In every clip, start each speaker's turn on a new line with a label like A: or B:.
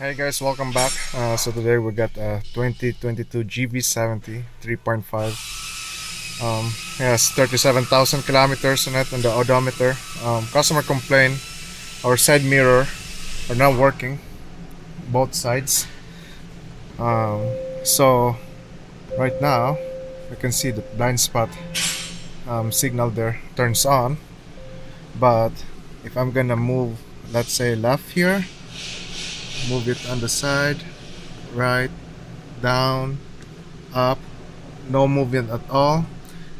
A: Hey guys, welcome back. So today we got a 2022 GV70 3.5. Yes, 37,000 kilometers on it on the odometer. Customer complained our side mirror are not working, both sides. So right now you can see the blind spot signal there turns on. But if I'm gonna move, let's say left here, move it on the side, right, down, up, no movement at all.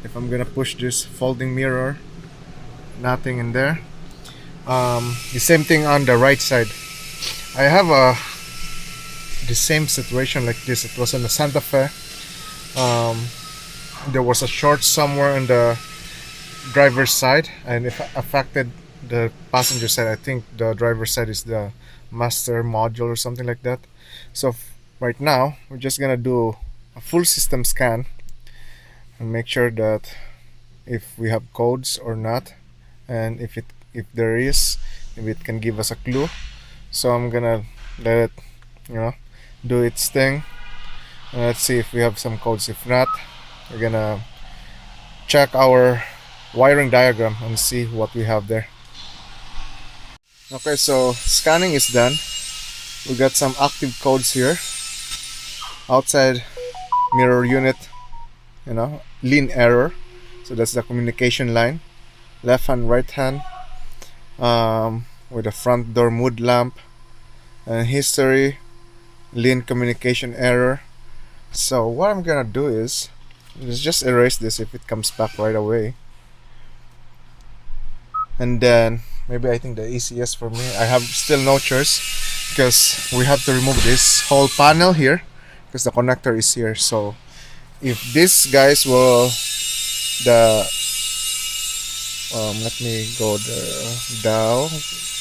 A: If I'm gonna push this folding mirror, nothing in there. The same thing on the right side. I have the same situation like this. It was in the Santa Fe. um, there was a short somewhere on the driver's side, and it affected the passenger side. I think the driver's side is the master module or something like that. So right now we're just gonna do a full system scan and make sure that if we have codes or not, and if there is, if it can give us a clue. So I'm gonna let it, you know, do its thing. And let's see if we have some codes. If not, we're gonna check our wiring diagram and see what we have there. Okay, so scanning is done. We got some active codes here. Outside mirror unit, lean error. So that's the communication line. Left hand, right hand, with the front door mood lamp, and history, lean communication error. So what I'm gonna do is just erase this if it comes back right away. And then maybe I think the easiest for me, I have still no choice because we have to remove this whole panel here because the connector is here. So if these guys will the let me go the down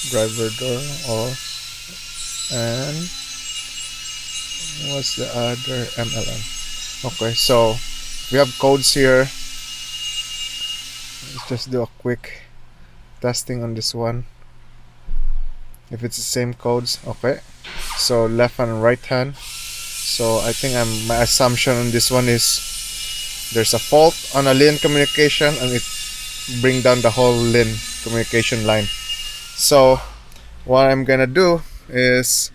A: driver door, or and what's the other MLM. Okay, so we have codes here. Let's just do a quick testing on this one if it's the same codes. Okay, so left and right hand. So I think my assumption on this one is there's a fault on a LIN communication and it bring down the whole LIN communication line. So what I'm gonna do is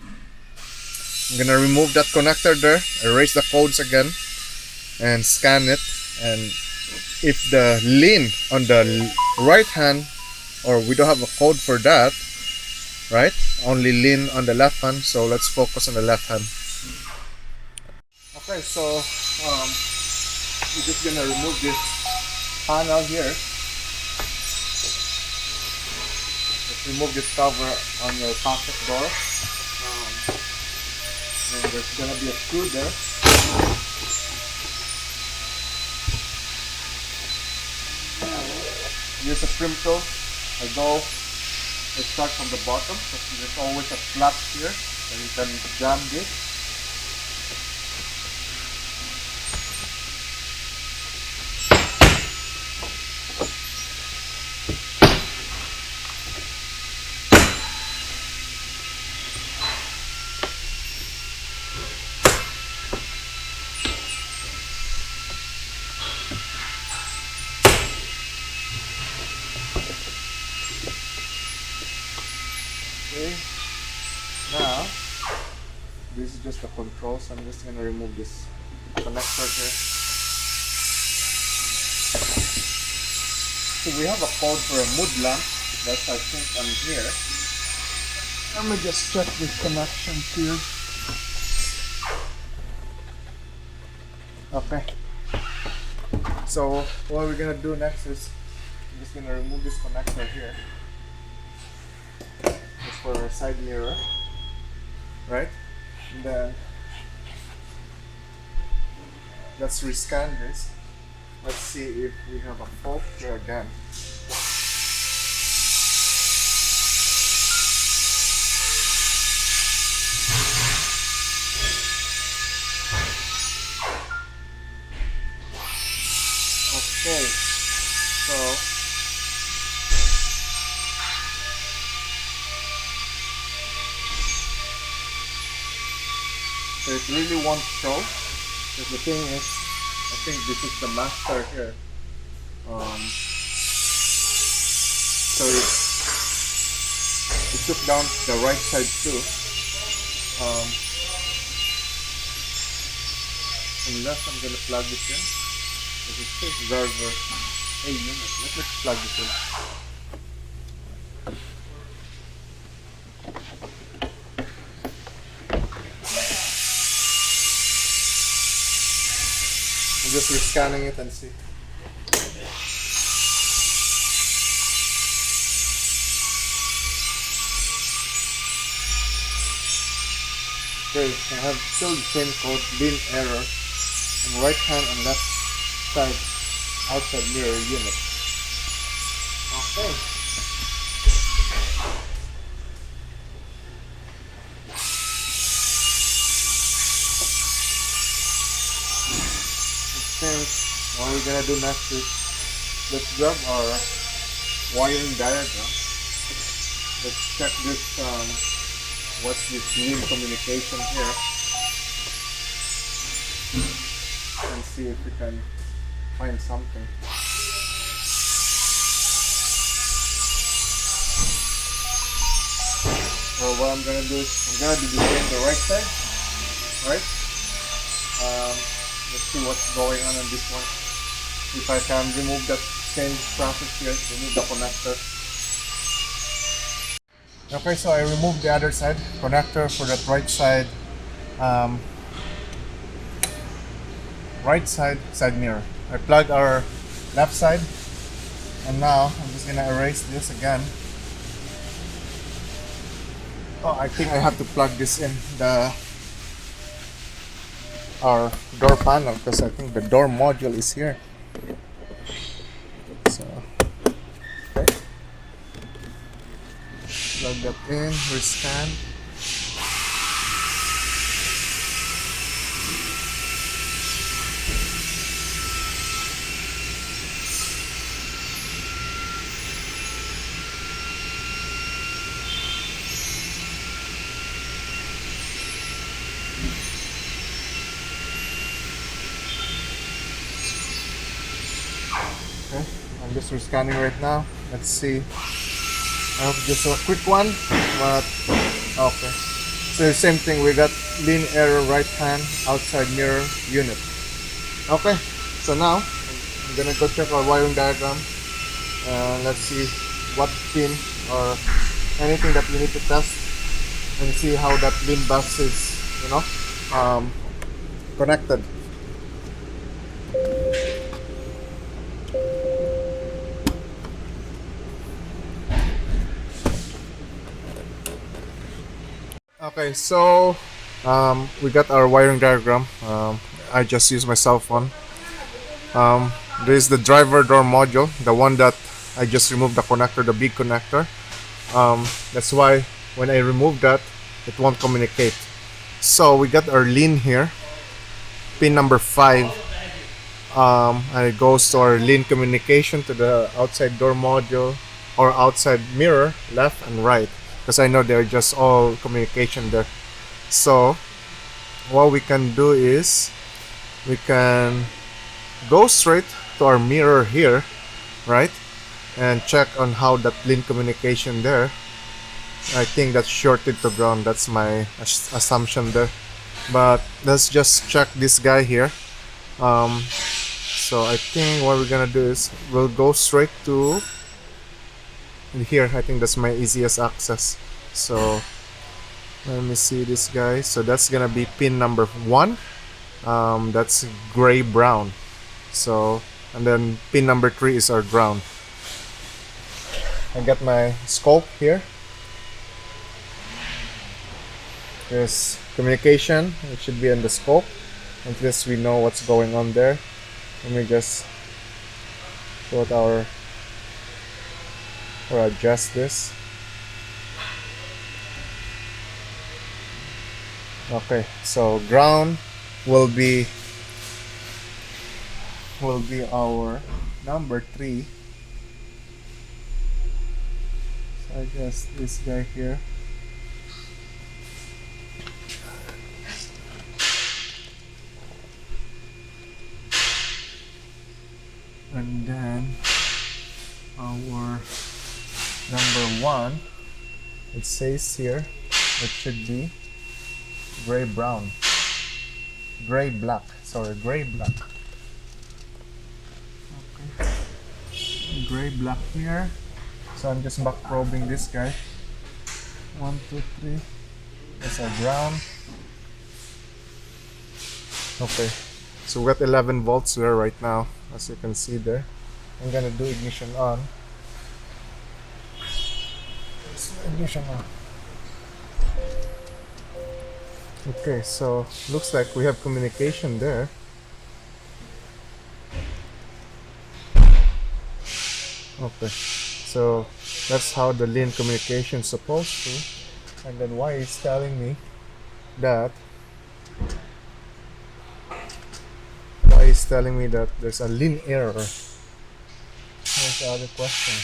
A: I'm gonna remove that connector there, erase the codes again, and scan it. And if the LIN on the right hand, or we don't have a code for that, right? Only LIN on the left hand. So let's focus on the left hand. Okay, so we're just gonna remove this panel here. Just remove this cover on your pocket door. And there's gonna be a screw there. Use a trim tool. Let's start from the bottom. There's always a flap here, and you can jam this. Okay, now this is just the control, so I'm just going to remove this connector here. So we have a code for a mood lamp. That's I think on here. Let me just check this connection here. Okay, so what we're going to do next is I'm just going to remove this connector here. For a side mirror, right? And then let's rescan this. Let's see if we have a fault here again. Okay, so so it really won't show. Because the thing is, I think this is the master here. So it took down the right side too. Um, unless I'm gonna plug this in. Because it says driver A unit. Let me plug this in. I'm just rescanning it and see. Okay, I have still the same code, bin error, on right hand and left side outside mirror unit. Okay. I think what we're gonna do next is let's grab our wiring diagram. Let's check this what's this link communication here and see if we can find something. Well, what I'm gonna do is I'm gonna do the same the right side, right? Let's see what's going on this one. If I can remove that change process here, remove the connector. Okay, so I removed the other side connector for that right side side mirror. I plugged our left side, and now I'm just gonna erase this again. Oh, I think I have to plug this in our door panel because I think the door module is here. So okay. Plug that in, rescan. Okay, I'm just rescanning right now. Let's see. I hope just a quick one, but okay. So the same thing, we got lean error right hand outside mirror unit. Okay, so now I'm gonna go check our wiring diagram and let's see what pin or anything that we need to test and see how that lean bus is, connected. Okay, so we got our wiring diagram. I just used my cell phone. This is the driver door module, the one that I just removed the connector, the big connector. That's why when I remove that, it won't communicate. So we got our lean here, pin number 5. And it goes to our lean communication to the outside door module or outside mirror, left and right. Because I know they're just all communication there. So what we can do is we can go straight to our mirror here, right, and check on how that lean communication there. I think that's shorted to ground. That's my assumption there, but let's just check this guy here. So I think what we're gonna do is we'll go straight to here. I think that's my easiest access. So let me see this guy. So that's gonna be pin number 1. That's gray brown. So, and then pin number 3 is our ground. I got my scope here. There's communication. It should be in the scope. At least we know what's going on there. Let me just put our or adjust this. Okay, so ground will be our number 3. So I guess this guy here. And then our number 1, it says here it should be gray brown, gray black, sorry, gray black. Okay, gray black here. So I'm just back probing this guy. 1 2 3, that's our ground. Okay, so we got 11 volts there right now, as you can see there. I'm gonna do ignition on. Ignition on. Okay, so looks like we have communication there. Okay, so that's how the lean communication is supposed to. And then why it's telling me that there's a lean error. Here's the other question.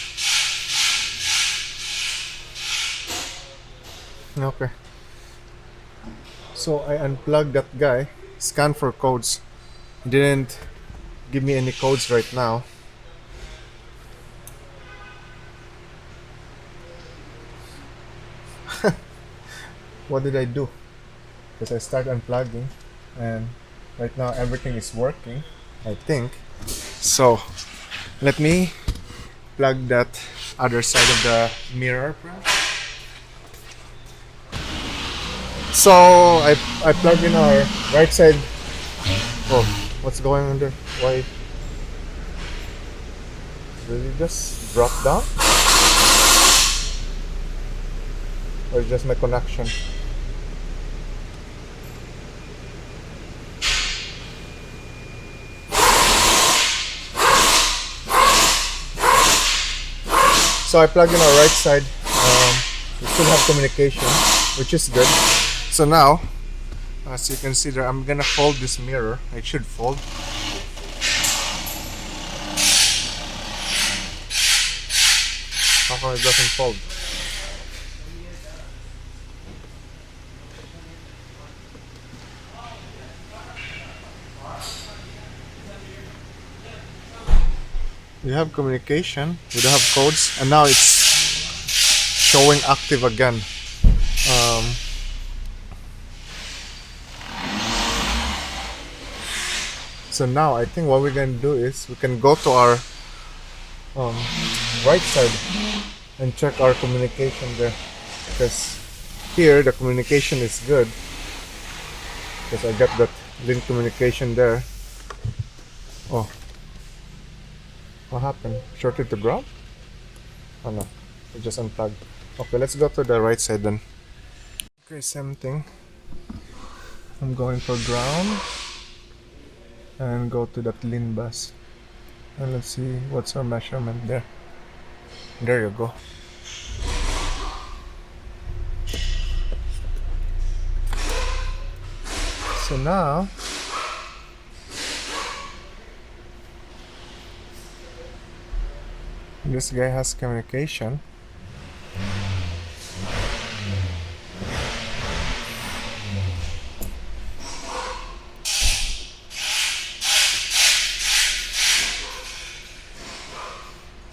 A: Okay, so I unplugged that guy, scanned for codes, didn't give me any codes right now. What did I do? Because I started unplugging and right now everything is working, I think. So let me plug that other side of the mirror. So I plugged in our right side. Oh, what's going on there? Why did it just drop down? Or just my connection? So I plugged in our right side. We still have communication, which is good. So now, as you can see there, I'm gonna fold this mirror. It should fold. How come it doesn't fold? We have communication, we don't have codes, and now it's showing active again. So now I think what we're going to do is we can go to our right side and check our communication there, because here the communication is good, because I got that link communication there. Oh, what happened? Shorted to ground? Oh no, it just unplugged. Okay, let's go to the right side then. Okay, same thing. I'm going for ground and go to that lean bus, and let's see what's our measurement there. There you go. So now this guy has communication.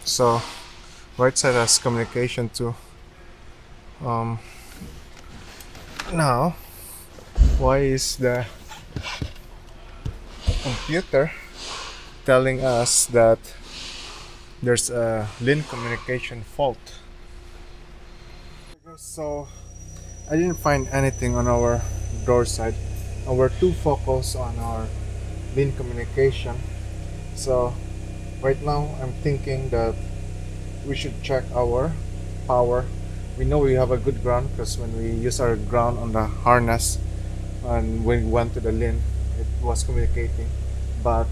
A: So right side has communication too. Now why is the computer telling us that there's a lean communication fault? So I didn't find anything on our door side, and we're too focused on our lean communication. So right now I'm thinking that we should check our power. We know we have a good ground because when we use our ground on the harness and when we went to the lean, it was communicating. But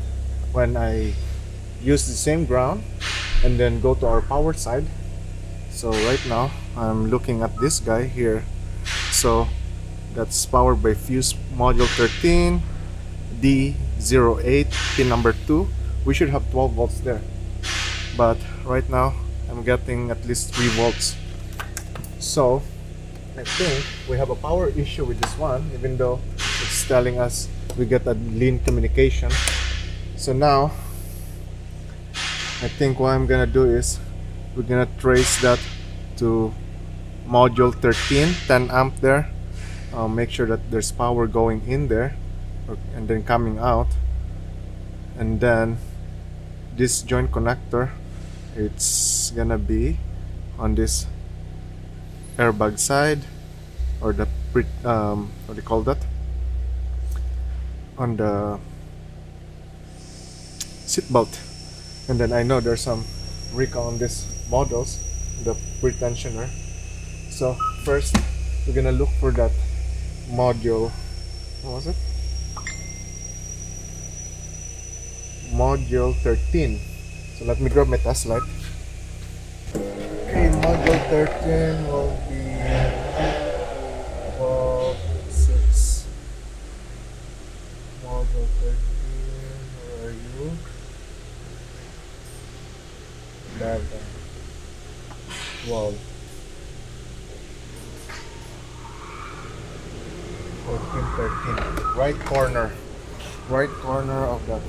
A: when I use the same ground and then go to our power side, so right now I'm looking at this guy here. So that's powered by fuse module 13 D08 pin number 2. We should have 12 volts there, but right now I'm getting at least 3 volts. So I think we have a power issue with this one, even though it's telling us we get a lean communication. So now I think what I'm gonna do is we're gonna trace that to module 13, 10 amp there. Make sure that there's power going in there and then coming out, and then this joint connector, it's gonna be on this airbag side, or the what do you call that, on the seat belt. And then I know there's some recall on these models, the pretensioner. So first we're gonna look for that module, what was it, module 13. So let me grab my test light. Okay, module 13 will be 12, 6. Module 13, where are you? 11, 12, 14, 13. Right corner of that.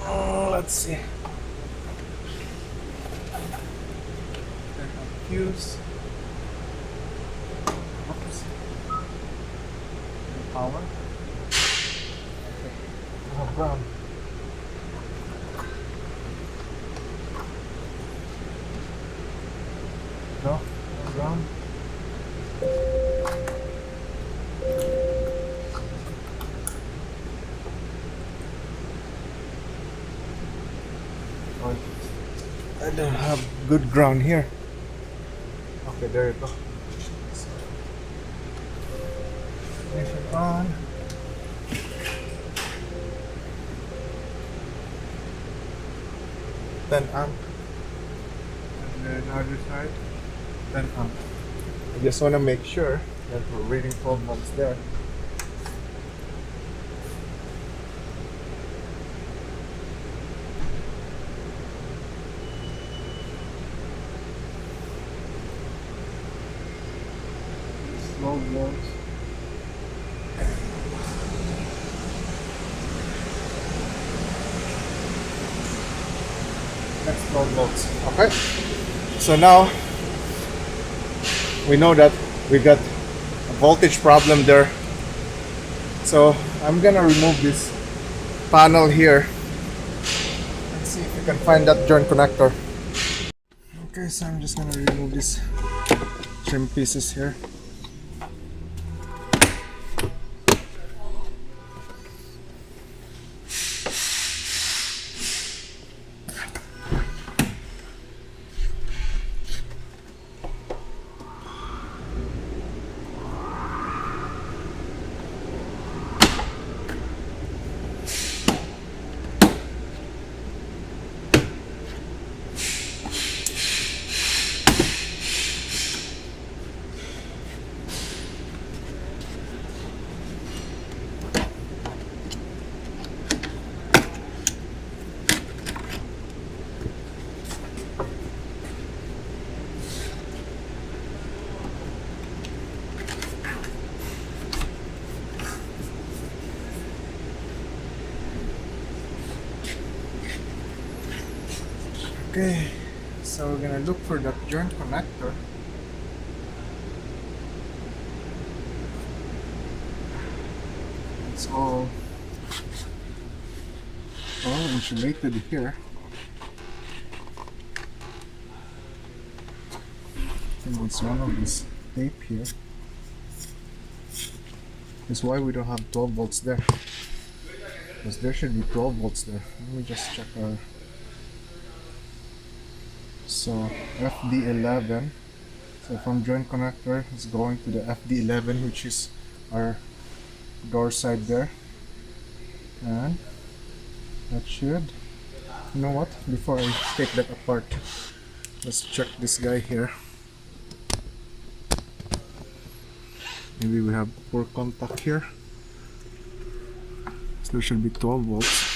A: Oh, let's see. Fuse. Oops. Power. Okay. Oh, ground. No, no ground. Oh, I don't have good ground here. Okay, there you go. Ignition on. Then amp. And then other side. Then amp. I just want to make sure that we're reading 12 volts there. Slow volts. That's 12 volts. Okay. So now we know that we got a voltage problem there. So I'm gonna remove this panel here. Let's see if we can find that joint connector. Okay, so I'm just gonna remove these trim pieces here. Okay, so we're gonna look for that joint connector. It's all insulated here. I think it's one of this tape here. That's why we don't have 12 volts there. Because there should be 12 volts there. Let me just check our... So FD11, so from joint connector it's going to the FD11, which is our door side there, and that should, you know what, before I take that apart, let's check this guy here. Maybe we have poor contact here, so there should be 12 volts.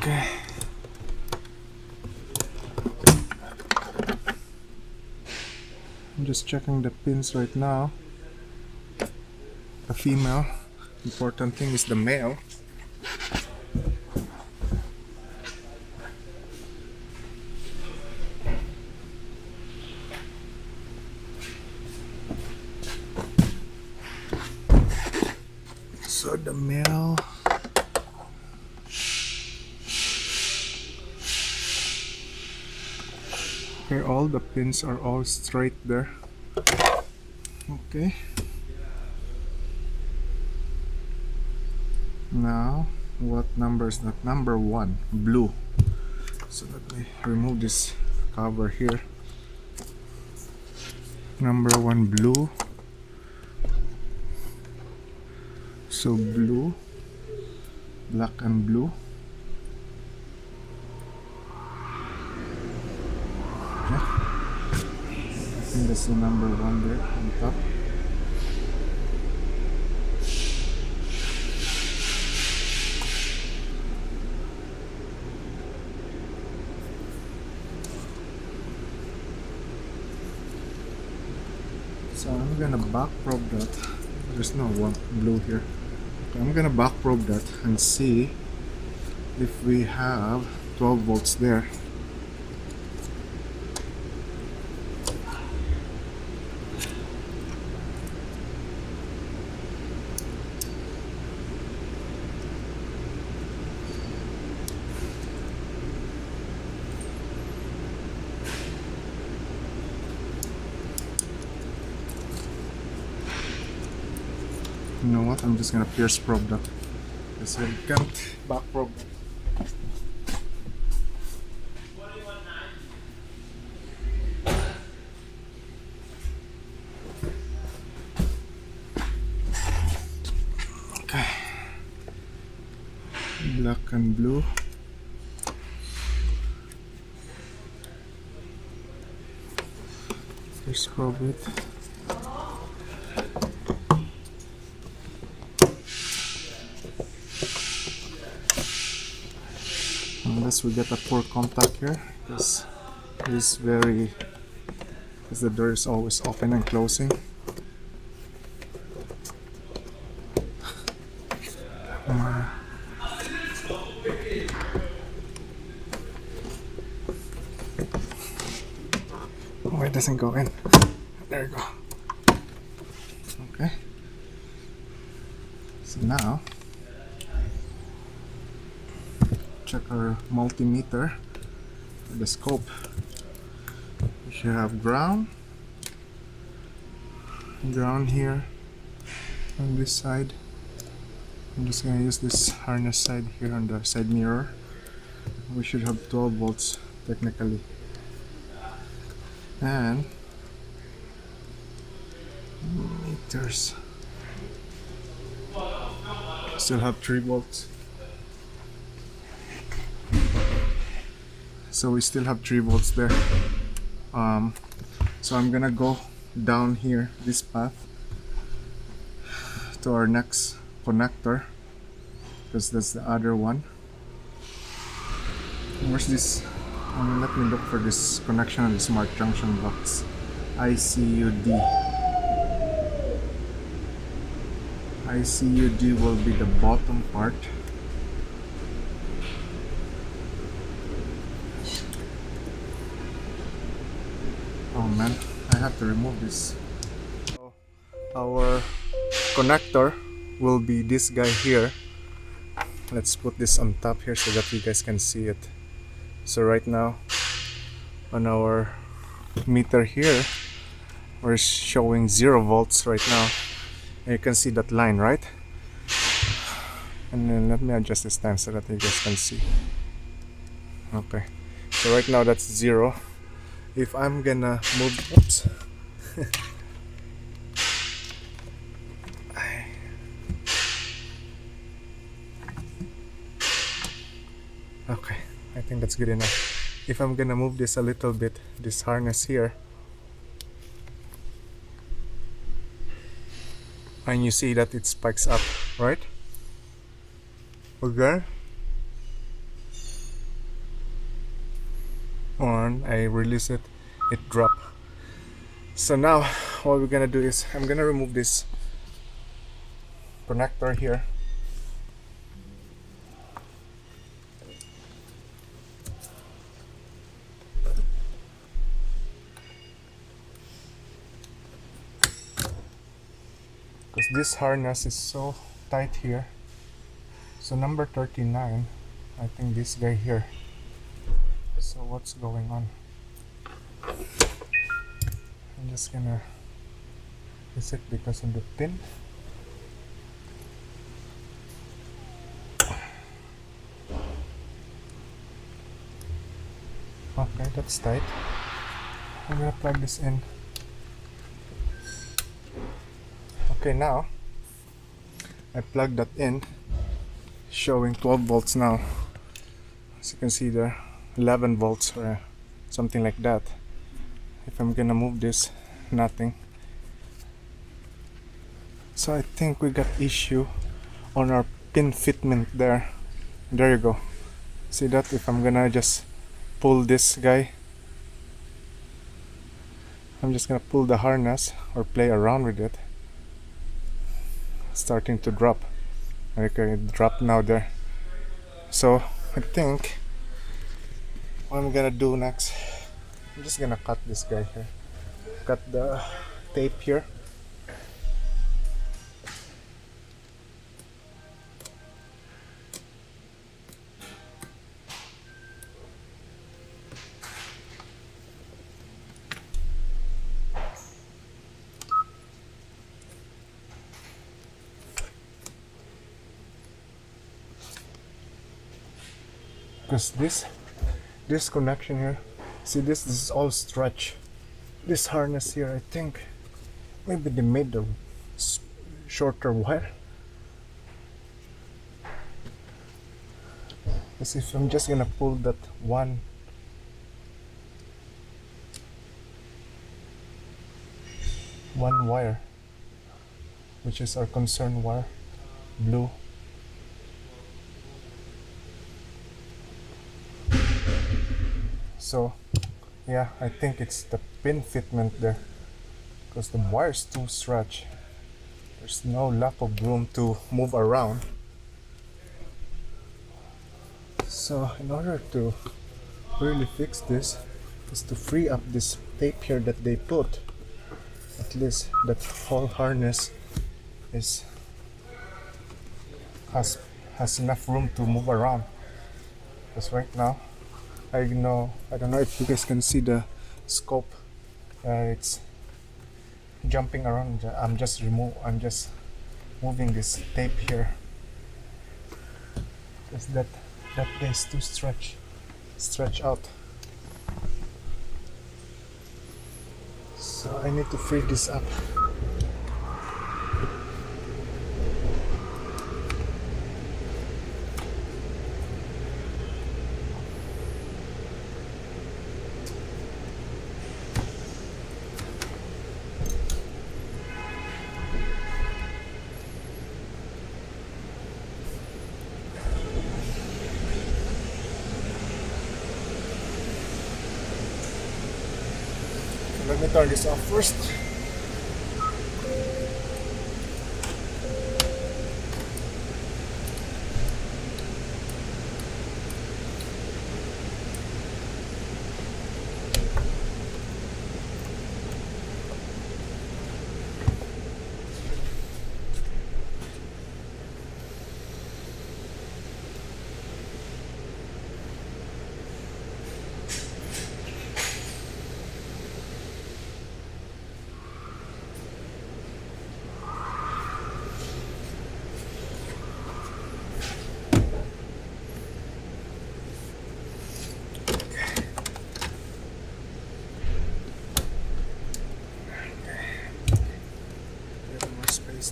A: Okay. just checking the pins right now. The female. Important thing is the male. So the male. Okay, all the pins are all straight there. Okay. Now, what number is that? Number 1, blue. So let me remove this cover here. Number 1, blue. So blue, black and blue. Okay. I think that's the number 1 there on top. So I'm gonna back probe that. There's no one blue here. I'm gonna back probe that and see if we have 12 volts there. You know what? I'm just gonna pierce probe that because I can't back probe that. Okay. Black and blue. Pierce probe it. Unless we get a poor contact here, because the door is always open and closing. Oh, it doesn't go in. There you go. Okay. So now check our multimeter, the scope. We should have ground here on this side. I'm just gonna use this harness side here on the side mirror. We should have 12 volts technically, and meters still have 3 volts. So we still have 3 volts there. So I'm gonna go down here this path to our next connector, because that's the other one. Where's this? Let me look for this connection on the smart junction box. ICUD. ICUD will be the bottom part. Oh man, I have to remove this. So our connector will be this guy here. Let's put this on top here so that you guys can see it. So right now on our meter here, we're showing 0 volts right now, and you can see that line, right? And then let me adjust this time so that you guys can see. Okay, so right now that's 0. If I'm gonna move, oops. Okay, I think that's good enough. If I'm gonna move this a little bit, this harness here, and you see that it spikes up, right? Okay. And I release it, it drop. So now what we're gonna do is I'm gonna remove this connector here. Because this harness is so tight here. So number 39, I think this guy here. So what's going on? I'm just gonna, is it because of the pin? Okay, that's tight. I'm gonna plug this in. Okay, now I plugged that in, showing 12 volts now. As you can see there, 11 volts or something like that. If I'm gonna move this, nothing. So I think we got issue on our pin fitment there. There you go. See that? If I'm gonna just pull this guy, I'm just gonna pull the harness or play around with it. Starting to drop. Okay, it dropped now there. So I think what I'm gonna do next, I'm just gonna cut this guy here. Cut the tape here. Because this connection here, see this is all stretch. This harness here, I think maybe they made the shorter wire. Because if I'm just gonna pull that one wire, which is our concern wire, blue. So yeah, I think it's the pin fitment there, because the wire's too stretched. There's no lack of room to move around. So in order to really fix this is to free up this tape here that they put. At least that whole harness is has enough room to move around. Because right now I don't know if you guys can see the scope. It's jumping around. I'm just moving this tape here because that place to stretch out. So I need to free this up. Let me turn this off first.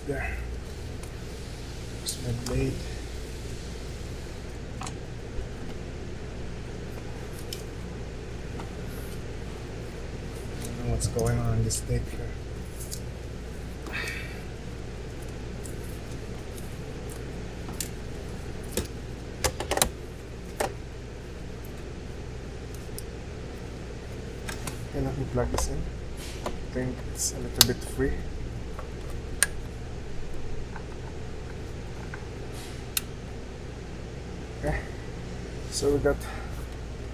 A: There. There's my blade. I don't know what's going on in this tape here. Okay, let me plug this in. think it's a little bit free. Okay, so we got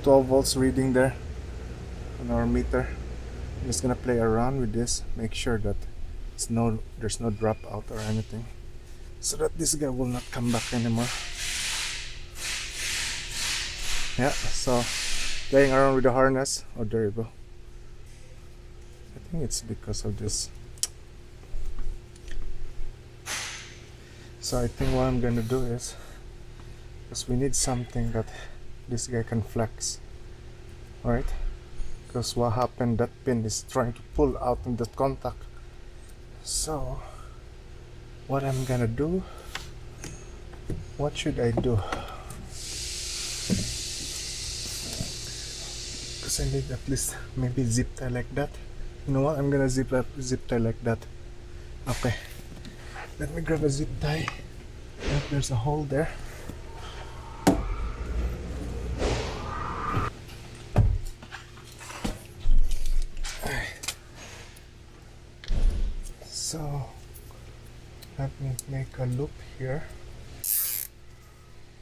A: 12 volts reading there on our meter. I'm just gonna play around with this, make sure that there's no dropout or anything, so that this guy will not come back anymore. Yeah, so playing around with the harness. Oh, there you go. I think it's because of this. So I think what I'm gonna do is, because we need something that this guy can flex, right? Because what happened, that pin is trying to pull out in that contact. So what I'm gonna do, what should I do? Because I need at least maybe zip tie like that. You know what, I'm gonna zip tie like that. Okay, let me grab a zip tie. Yep, there's a hole there. So let me make a loop here,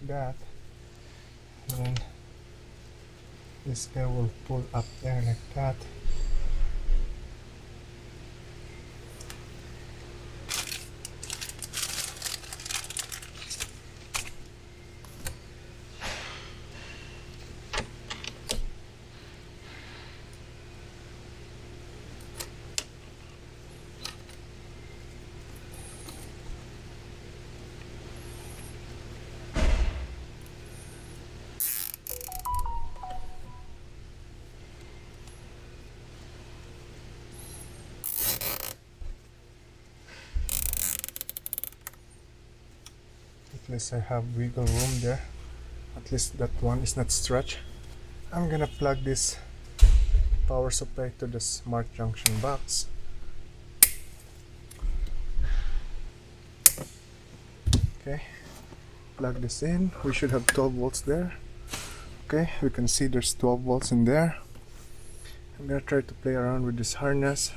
A: that, and then this guy will pull up there like that. At least I have wiggle room there. At least that one is not stretched. I'm gonna plug this power supply to the smart junction box. Okay, plug this in. We should have 12 volts there. Okay, we can see there's 12 volts in there. I'm gonna try to play around with this harness,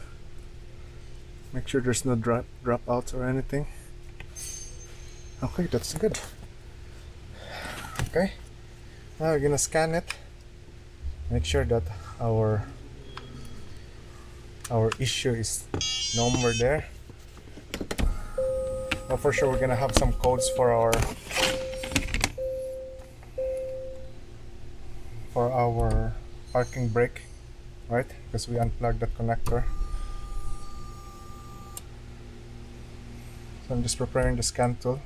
A: make sure there's no dropouts or anything. Okay, that's good. Okay, now we're gonna scan it, make sure that our issue is no more there. Well, for sure we're gonna have some codes for our parking brake, right? Because we unplugged that connector. So I'm just preparing the scan tool.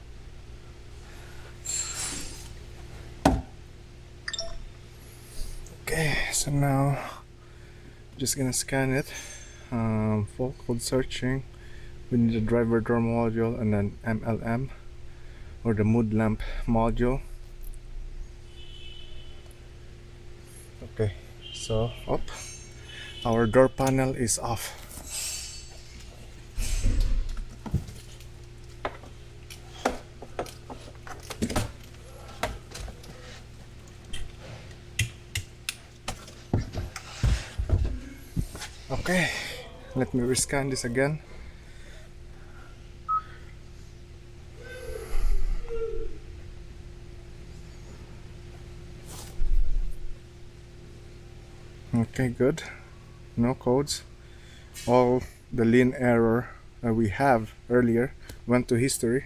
A: Okay, so now I'm just gonna scan it. Full code searching. We need a driver door module and an MLM, or the mood lamp module. Okay, so our door panel is off. Okay, let me rescan this again. Okay, good. No codes. All the lane error that we have earlier went to history.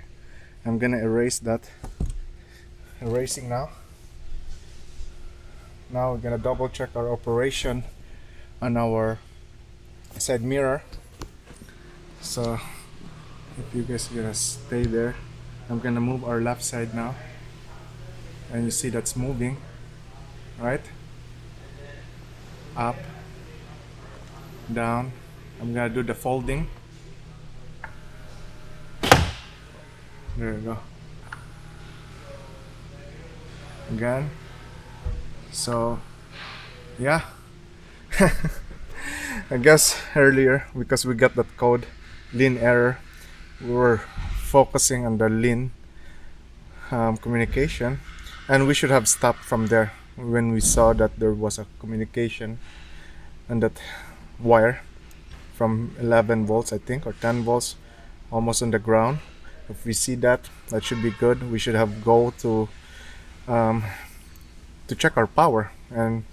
A: I'm gonna erase that. Erasing now. Now we're gonna double check our operation on our side mirror. So if you guys are gonna stay there, I'm gonna move our left side now, and you see that's moving, right? Up, down. I'm gonna do the folding. There we go. Again. So yeah. I guess earlier, because we got that code lean error, we were focusing on the lean communication, and we should have stopped from there when we saw that there was a communication on that wire from 11 volts, I think, or 10 volts, almost on the ground. If we see that, that should be good. We should have go um, to check our power, and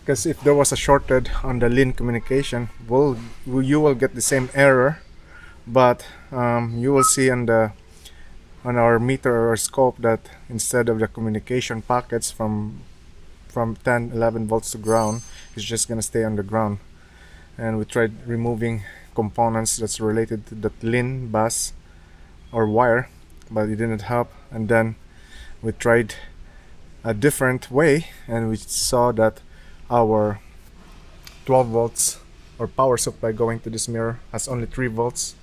A: because if there was a shorted on the LIN communication, you will get the same error, but you will see on our meter or scope that instead of the communication packets from 10 11 volts to ground, it's just gonna stay on the ground. And we tried removing components that's related to the LIN bus or wire, but it didn't help. And then we tried a different way, and we saw that our 12 volts or power supply going to this mirror has only 3 volts.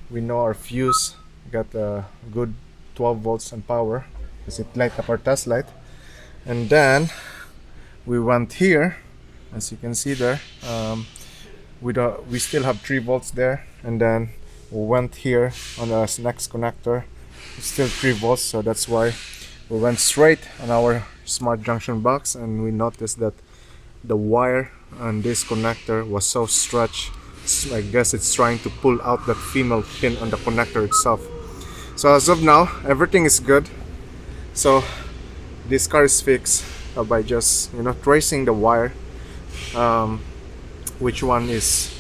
A: We know our fuse got a good 12 volts and power because it light up our test light. And then we went here, as you can see there, we still have 3 volts there, and then we went here on the next connector, it's still 3 volts, so that's why we went straight on our smart junction box, and we noticed that the wire on this connector was so stretched. I guess it's trying to pull out that female pin on the connector itself. So as of now, everything is good. So this car is fixed by just tracing the wire, which one is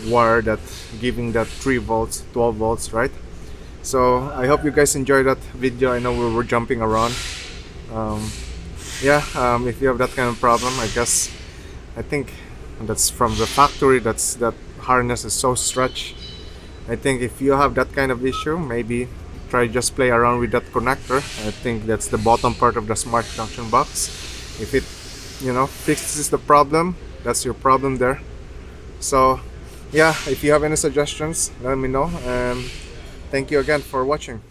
A: wire that giving that 3 volts 12 volts, right? So I hope you guys enjoyed that video. I know we were jumping around. If you have that kind of problem, I think that's from the factory, that harness is so stretched. I think if you have that kind of issue, maybe try just play around with that connector. I think that's the bottom part of the smart junction box. If it fixes the problem, that's your problem there. So yeah, if you have any suggestions, let me know, and thank you again for watching.